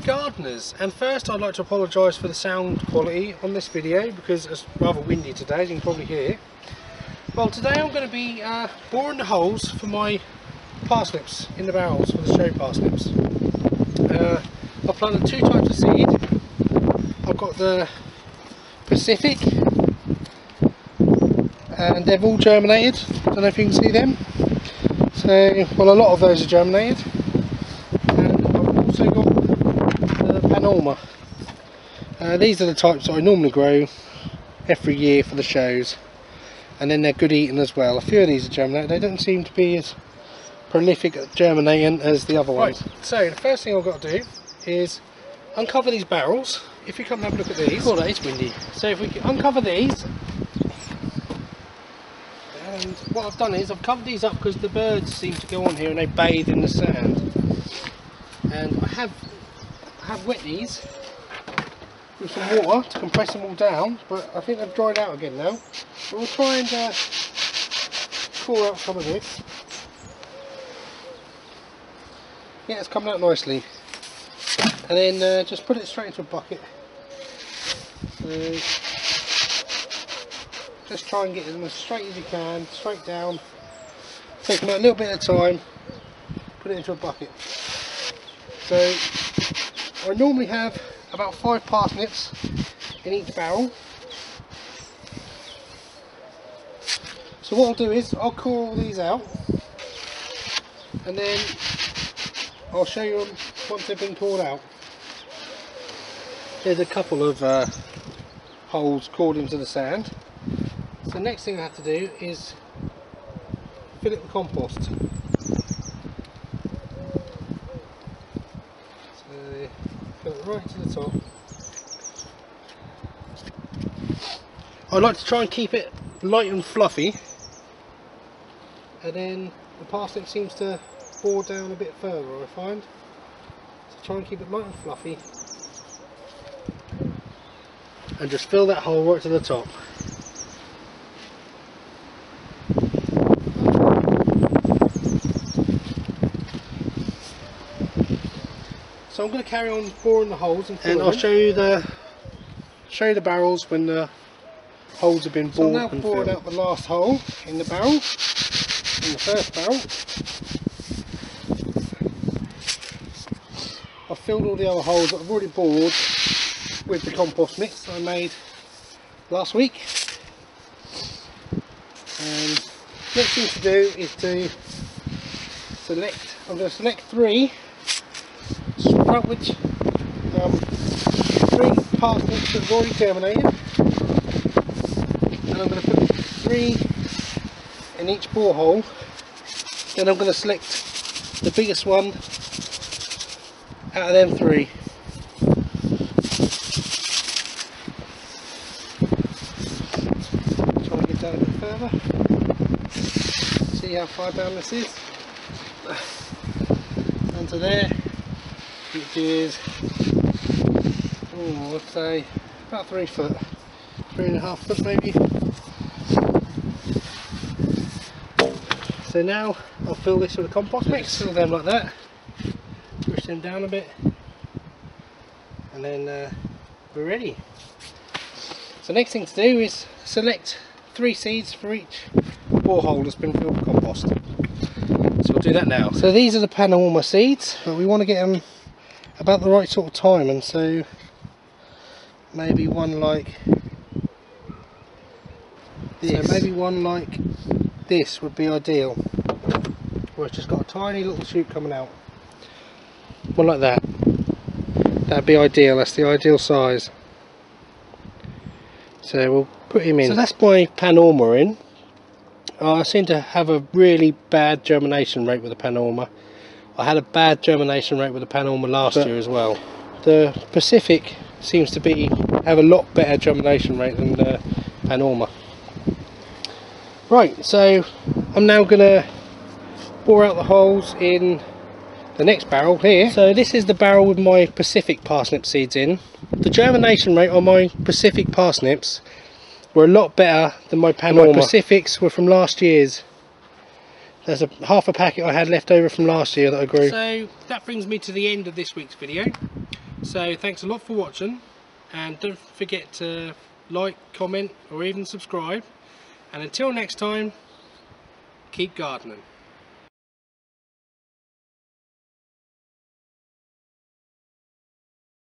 gardeners, and first I'd like to apologise for the sound quality on this video because it's rather windy today, as you can probably hear. Well, today I'm going to be boring the holes for my parsnips in the barrels, for the show parsnips. I've planted two types of seed. I've got the Pacific, and they've all germinated. Don't know if you can see them. So, well, a lot of those are germinated. And I've also got the Panorama. These are the types that I normally grow every year for the shows, and then they're good eating as well. A few of these are germinated. They don't seem to be as prolific at germinating as the other ones. Right, so the first thing I've got to do is uncover these barrels. If you come and have a look at these, oh, that is windy. So if we uncover these, and what I've done is I've covered these up because the birds seem to go on here and they bathe in the sand. And I have wet these with some water to compress them all down, but I think they've dried out again now. So we'll try and pour out some of this. Yeah, it's coming out nicely. And then just put it straight into a bucket. So just try and get them as straight as you can, straight down. Take them a little bit at a time. Put it into a bucket. So I normally have about 5 parsnips in each barrel. So what I'll do is I'll core all these out, and then I'll show you them once they've been cored out. There's a couple of holes cored into the sand. So the next thing I have to do is fill it with compost. So fill it right to the top. I like to try and keep it light and fluffy, and then the parsnip seems to bore down a bit further, I find. So try and keep it light and fluffy, and just fill that hole right to the top. So I'm going to carry on boring the holes, and I'll show you the barrels when the holes have been bored. So I'm now boring out the last hole in the barrel, in the first barrel. I've filled all the other holes that I've already bored with the compost mix that I made last week. And next thing to do is to select. I'm going to select 3 3 parsnips that have already germinated, and I'm going to put 3 in each borehole. Then I'm going to select the biggest one out of them 3. Try and get down a bit further. See how far down this is. And to there, which is, I'd say about 3 foot, 3.5 foot maybe. So now I'll fill this with a compost mix, fill them like that, push them down a bit, and then we're ready. So next thing to do is select 3 seeds for each borehole that's been filled with compost. So we'll do that now. So these are the Panorama seeds, but we want to get them about the right sort of time, and so maybe one like this. So maybe one like this would be ideal, where it's just got a tiny little shoot coming out. One like that. That'd be ideal. That's the ideal size. So we'll put him in. So that's my Panorama in. I seem to have a really bad germination rate with the Panorama. I had a bad germination rate with the Panorama last year as well. The Pacific seems to have a lot better germination rate than the Panorama. Right, so I'm now going to bore out the holes in the next barrel here. So this is the barrel with my Pacific parsnip seeds in. The germination rate on my Pacific parsnips were a lot better than my Panorama. My Pacifics were from last year's. There's half a packet I had left over from last year that I grew. So that brings me to the end of this week's video. So thanks a lot for watching, and don't forget to like, comment or even subscribe, and until next time, keep gardening.